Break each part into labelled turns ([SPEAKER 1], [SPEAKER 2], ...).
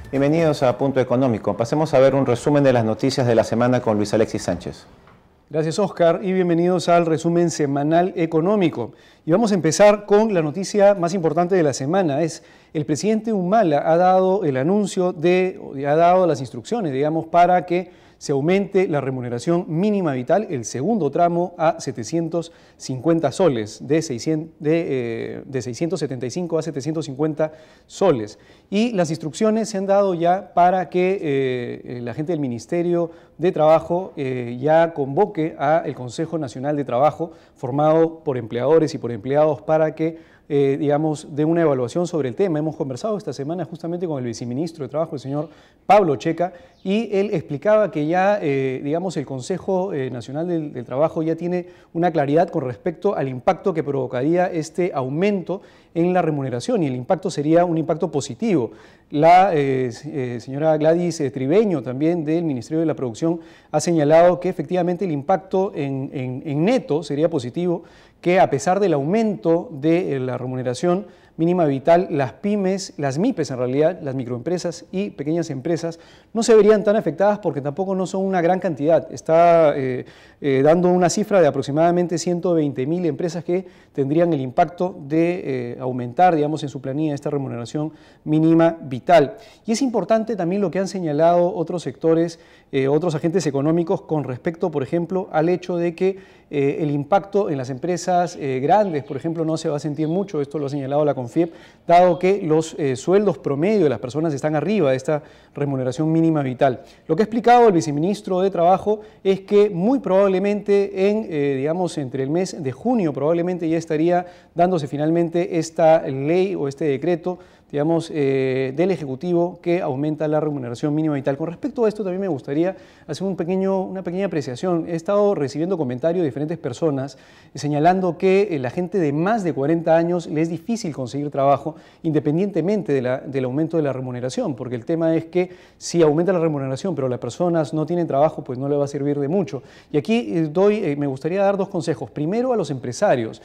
[SPEAKER 1] Bienvenidos a Punto Económico. Pasemos a ver un resumen de las noticias de la semana con Luis Alexis Sánchez.
[SPEAKER 2] Gracias, Oscar, y bienvenidos al resumen semanal económico. Y vamos a empezar con la noticia más importante de la semana. El presidente Humala ha dado el anuncio ha dado las instrucciones, digamos, para que se aumente la remuneración mínima vital, el segundo tramo, a 750 soles, de 675 a 750 soles. Y las instrucciones se han dado ya para que la gente del Ministerio de Trabajo ya convoque al Consejo Nacional de Trabajo, formado por empleadores y por empleados, para que digamos, de una evaluación sobre el tema. Hemos conversado esta semana justamente con el viceministro de Trabajo, el señor Pablo Checa, y él explicaba que ya, digamos, el Consejo Nacional del Trabajo ya tiene una claridad con respecto al impacto que provocaría este aumento en la remuneración, y el impacto sería un impacto positivo. La señora Gladys Tribeño, también del Ministerio de la Producción, ha señalado que efectivamente el impacto en neto sería positivo, que a pesar del aumento de la remuneración mínima vital, las pymes, las MIPES en realidad, las microempresas y pequeñas empresas, no se verían tan afectadas porque tampoco no son una gran cantidad. Está dando una cifra de aproximadamente 120.000 empresas que tendrían el impacto de aumentar, digamos, en su planilla esta remuneración mínima vital. Y es importante también lo que han señalado otros sectores, otros agentes económicos con respecto, por ejemplo, al hecho de que el impacto en las empresas grandes, por ejemplo, no se va a sentir mucho. Esto lo ha señalado la CONFIEP, dado que los sueldos promedio de las personas están arriba de esta remuneración mínima vital. Lo que ha explicado el viceministro de Trabajo es que muy probablemente digamos, entre el mes de junio probablemente ya estaría dándose finalmente esta ley o este decreto, digamos, del Ejecutivo, que aumenta la remuneración mínima vital. Con respecto a esto también me gustaría hacer una pequeña apreciación. He estado recibiendo comentarios de diferentes personas señalando que la gente de más de 40 años le es difícil conseguir trabajo independientemente del aumento de la remuneración, porque el tema es que si aumenta la remuneración pero las personas no tienen trabajo, pues no le va a servir de mucho. Y aquí me gustaría dar dos consejos. Primero, a los empresarios.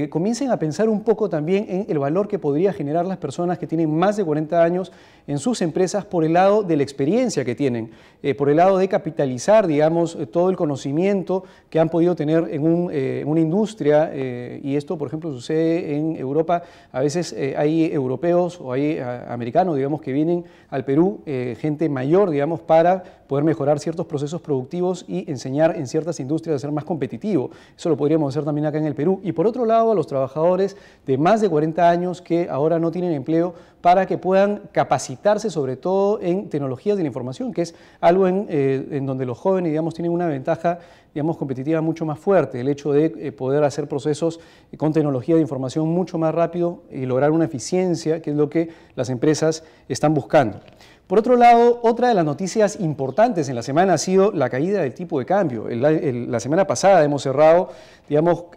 [SPEAKER 2] Comiencen a pensar un poco también en el valor que podría generar las personas que tienen más de 40 años en sus empresas por el lado de la experiencia que tienen, por el lado de capitalizar, digamos, todo el conocimiento que han podido tener en una industria, y esto, por ejemplo, sucede en Europa. A veces hay europeos o hay americanos, digamos, que vienen al Perú, gente mayor, digamos, para poder mejorar ciertos procesos productivos y enseñar en ciertas industrias a ser más competitivo. Eso lo podríamos hacer también acá en el Perú. Y por otro lado, a los trabajadores de más de 40 años que ahora no tienen empleo, para que puedan capacitarse sobre todo en tecnologías de la información, que es algo en donde los jóvenes, digamos, tienen una ventaja, digamos, competitiva mucho más fuerte. El hecho de poder hacer procesos con tecnología de información mucho más rápido y lograr una eficiencia, que es lo que las empresas están buscando. Por otro lado, otra de las noticias importantes en la semana ha sido la caída del tipo de cambio. La semana pasada hemos cerrado, digamos,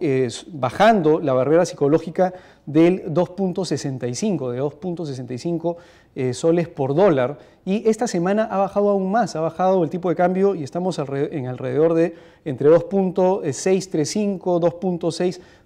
[SPEAKER 2] bajando la barrera psicológica del 2.65, de 2.65 soles por dólar, y esta semana ha bajado aún más, ha bajado el tipo de cambio y estamos en alrededor de entre 2.635,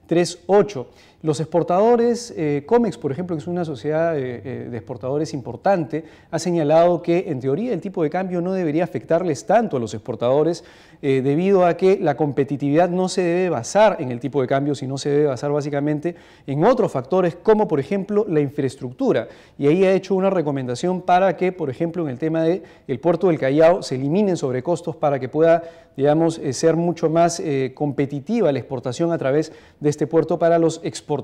[SPEAKER 2] 2.638. Los exportadores, COMEX, por ejemplo, que es una sociedad de exportadores importante, ha señalado que en teoría el tipo de cambio no debería afectarles tanto a los exportadores, debido a que la competitividad no se debe basar en el tipo de cambio, sino se debe basar básicamente en otros factores, como por ejemplo la infraestructura. Y ahí ha hecho una recomendación para que, por ejemplo, en el tema del puerto del Callao se eliminen sobrecostos para que pueda, digamos, ser mucho más competitiva la exportación a través de este puerto para los exportadores.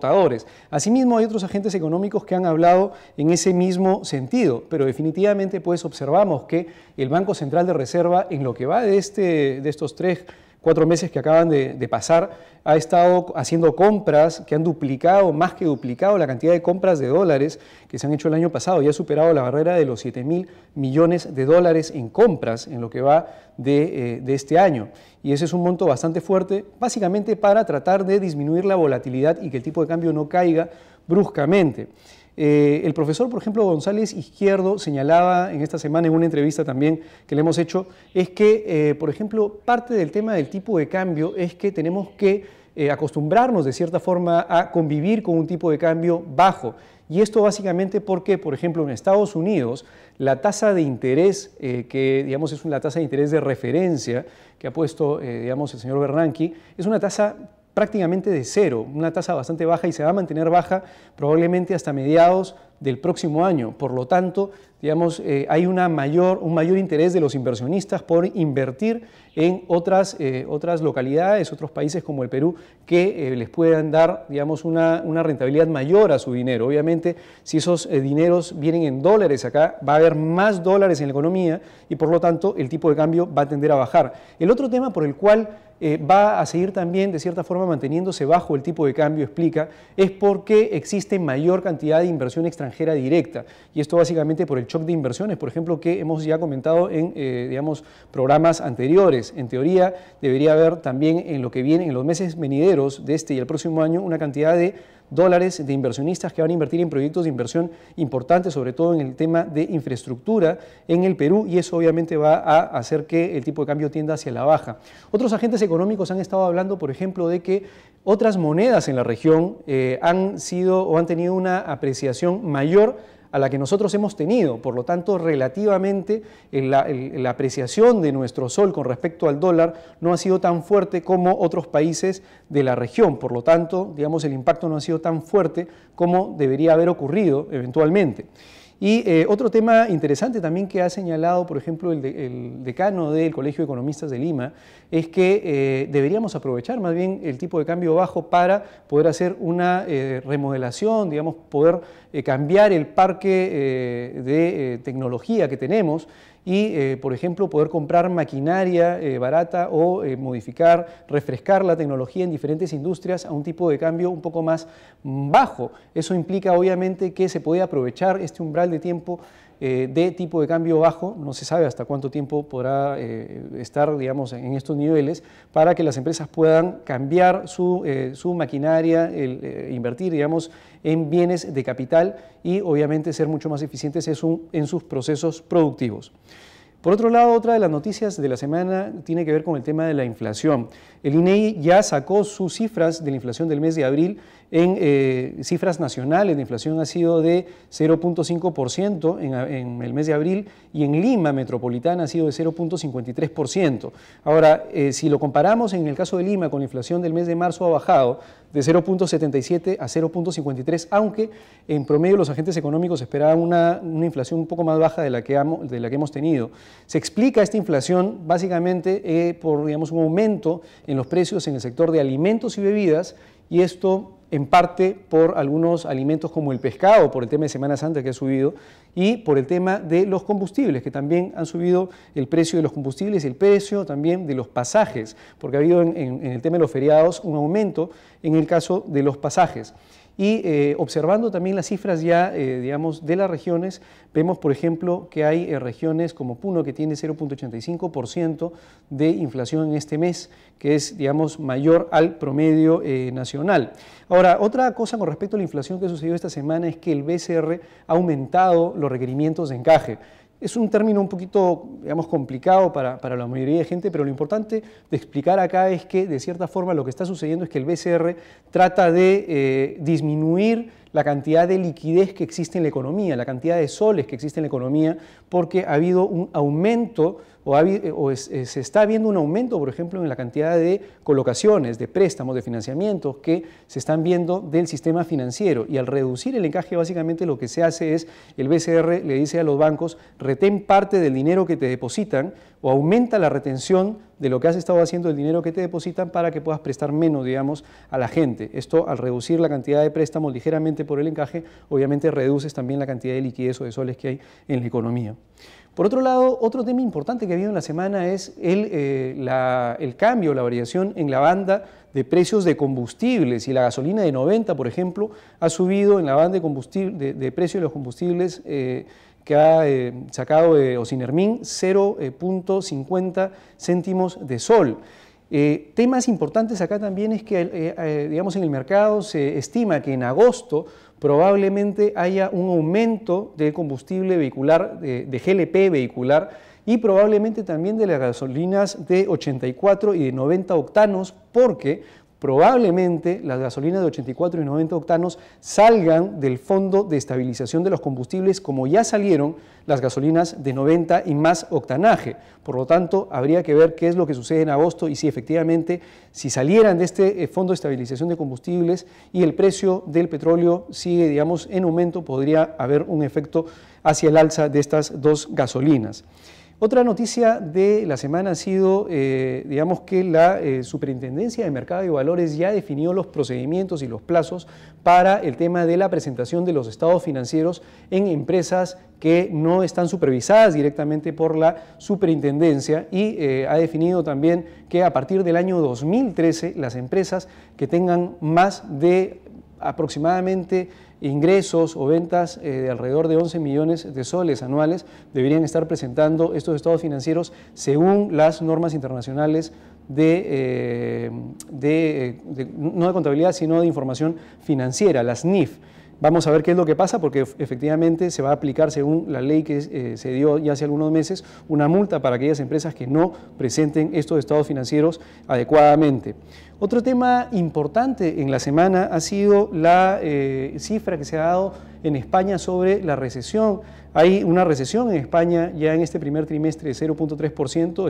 [SPEAKER 2] Asimismo, hay otros agentes económicos que han hablado en ese mismo sentido, pero definitivamente pues observamos que el Banco Central de Reserva, en lo que va de estos 3-4 meses que acaban de pasar, ha estado haciendo compras que han duplicado, más que duplicado, la cantidad de compras de dólares que se han hecho el año pasado. Ya ha superado la barrera de los 7.000 millones de dólares en compras en lo que va de este año. Y ese es un monto bastante fuerte, básicamente para tratar de disminuir la volatilidad y que el tipo de cambio no caiga bruscamente. El profesor, por ejemplo, González Izquierdo, señalaba en esta semana en una entrevista también que le hemos hecho, es que, por ejemplo, parte del tema del tipo de cambio es que tenemos que acostumbrarnos de cierta forma a convivir con un tipo de cambio bajo. Y esto básicamente porque, por ejemplo, en Estados Unidos, la tasa de interés, que digamos es la tasa de interés de referencia que ha puesto digamos, el señor Bernanke, es una tasa prácticamente de cero, una tasa bastante baja y se va a mantener baja probablemente hasta mediados del próximo año. Por lo tanto, digamos, hay un mayor interés de los inversionistas por invertir en otras localidades, otros países como el Perú, que les puedan dar, digamos, una rentabilidad mayor a su dinero. Obviamente, si esos dineros vienen en dólares acá, va a haber más dólares en la economía y por lo tanto el tipo de cambio va a tender a bajar. El otro tema por el cual va a seguir también de cierta forma manteniéndose bajo el tipo de cambio, explica, es porque existe mayor cantidad de inversión extranjera directa. Y esto básicamente por el shock de inversiones, por ejemplo, que hemos ya comentado en digamos, programas anteriores. En teoría debería haber también en lo que viene, en los meses venideros de este y el próximo año, una cantidad de dólares de inversionistas que van a invertir en proyectos de inversión importantes, sobre todo en el tema de infraestructura en el Perú, y eso obviamente va a hacer que el tipo de cambio tienda hacia la baja. Otros agentes económicos han estado hablando, por ejemplo, de que otras monedas en la región han tenido una apreciación mayor a la que nosotros hemos tenido. Por lo tanto, relativamente la apreciación de nuestro sol con respecto al dólar no ha sido tan fuerte como otros países de la región. Por lo tanto, digamos, el impacto no ha sido tan fuerte como debería haber ocurrido eventualmente. Y otro tema interesante también que ha señalado, por ejemplo, el decano del Colegio de Economistas de Lima, es que deberíamos aprovechar más bien el tipo de cambio bajo para poder hacer una remodelación, digamos, poder cambiar el parque de tecnología que tenemos y, por ejemplo, poder comprar maquinaria barata o modificar, refrescar la tecnología en diferentes industrias a un tipo de cambio un poco más bajo. Eso implica, obviamente, que se puede aprovechar este umbral de tiempo de tipo de cambio bajo, no se sabe hasta cuánto tiempo podrá estar, digamos, en estos niveles, para que las empresas puedan cambiar su maquinaria, invertir, digamos, en bienes de capital y obviamente ser mucho más eficientes en sus procesos productivos. Por otro lado, otra de las noticias de la semana tiene que ver con el tema de la inflación. El INEGI ya sacó sus cifras de la inflación del mes de abril en cifras nacionales. La inflación ha sido de 0.5% en el mes de abril y en Lima metropolitana ha sido de 0.53%. Ahora, si lo comparamos en el caso de Lima con la inflación del mes de marzo, ha bajado de 0.77 a 0.53, aunque en promedio los agentes económicos esperaban una inflación un poco más baja de la que hemos tenido. Se explica esta inflación básicamente por, digamos, un aumento en los precios en el sector de alimentos y bebidas, y esto en parte por algunos alimentos como el pescado, por el tema de Semana Santa que ha subido, y por el tema de los combustibles, que también han subido el precio de los combustibles y el precio también de los pasajes, porque ha habido en el tema de los feriados un aumento en el caso de los pasajes. Y observando también las cifras ya, digamos, de las regiones, vemos, por ejemplo, que hay regiones como Puno que tiene 0.85% de inflación en este mes, que es, digamos, mayor al promedio nacional. Ahora, otra cosa con respecto a la inflación que sucedió esta semana es que el BCR ha aumentado los requerimientos de encaje. Es un término un poquito, digamos, complicado para la mayoría de gente, pero lo importante de explicar acá es que, de cierta forma, lo que está sucediendo es que el BCR trata de disminuir la cantidad de liquidez que existe en la economía, la cantidad de soles que existe en la economía, porque ha habido un aumento se está viendo un aumento, por ejemplo, en la cantidad de colocaciones, de préstamos, de financiamientos que se están viendo del sistema financiero. Y al reducir el encaje, básicamente lo que se hace es, el BCR le dice a los bancos, retén parte del dinero que te depositan o aumenta la retención de lo que has estado haciendo del dinero que te depositan para que puedas prestar menos, digamos, a la gente. Esto, al reducir la cantidad de préstamos ligeramente por el encaje, obviamente reduces también la cantidad de liquidez o de soles que hay en la economía. Por otro lado, otro tema importante que ha habido en la semana es el cambio, la variación en la banda de precios de combustibles, y la gasolina de 90, por ejemplo, ha subido en la banda de precio de los combustibles que ha sacado Ocinermin 0.50 céntimos de sol. Temas importantes acá también es que, digamos, en el mercado se estima que en agosto probablemente haya un aumento del combustible vehicular, de GLP vehicular, y probablemente también de las gasolinas de 84 y de 90 octanos, porque probablemente las gasolinas de 84 y 90 octanos salgan del Fondo de Estabilización de los Combustibles, como ya salieron las gasolinas de 90 y más octanaje. Por lo tanto, habría que ver qué es lo que sucede en agosto y si efectivamente, si salieran de este Fondo de Estabilización de Combustibles y el precio del petróleo sigue, digamos, en aumento, podría haber un efecto hacia el alza de estas dos gasolinas. Otra noticia de la semana ha sido, digamos que la Superintendencia de Mercado de Valores ya definió los procedimientos y los plazos para el tema de la presentación de los estados financieros en empresas que no están supervisadas directamente por la Superintendencia y ha definido también que a partir del año 2013 las empresas que tengan más de aproximadamente ingresos o ventas de alrededor de 11 millones de soles anuales deberían estar presentando estos estados financieros según las normas internacionales no de contabilidad, sino de información financiera, las NIF. Vamos a ver qué es lo que pasa, porque efectivamente se va a aplicar, según la ley que se dio ya hace algunos meses, una multa para aquellas empresas que no presenten estos estados financieros adecuadamente. Otro tema importante en la semana ha sido la cifra que se ha dado en España sobre la recesión. Hay una recesión en España ya en este primer trimestre de 0.3%.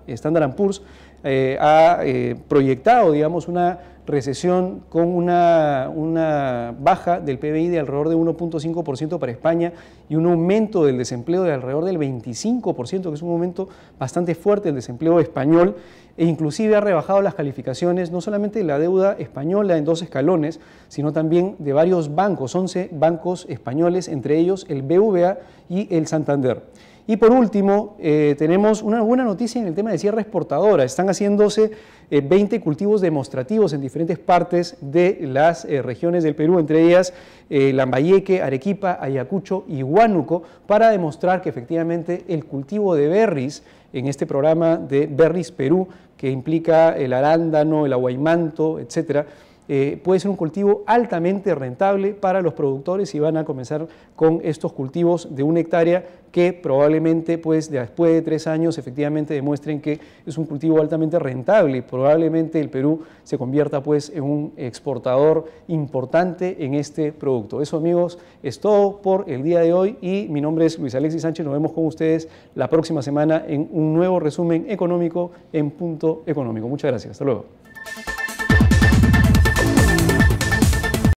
[SPEAKER 2] Standard & Poor's ha proyectado, digamos, una recesión con una baja del PBI de alrededor de 1.5% para España y un aumento del desempleo de alrededor del 25%, que es un aumento bastante fuerte del desempleo español, e inclusive ha rebajado las calificaciones no solamente de la deuda española en 2 escalones, sino también de varios bancos, 11 bancos españoles, entre ellos el BVA y el Santander. Y por último, tenemos una buena noticia en el tema de cierre exportadora. Están haciéndose 20 cultivos demostrativos en diferentes partes de las regiones del Perú, entre ellas Lambayeque, Arequipa, Ayacucho y Huánuco, para demostrar que efectivamente el cultivo de berries en este programa de Berries Perú, que implica el arándano, el aguaymanto, etcétera, puede ser un cultivo altamente rentable para los productores y van a comenzar con estos cultivos de 1 hectárea que probablemente pues después de 3 años efectivamente demuestren que es un cultivo altamente rentable y probablemente el Perú se convierta pues en un exportador importante en este producto. Eso, amigos, es todo por el día de hoy y mi nombre es Luis Alexis Sánchez. Nos vemos con ustedes la próxima semana en un nuevo resumen económico en Punto Económico. Muchas gracias. Hasta luego.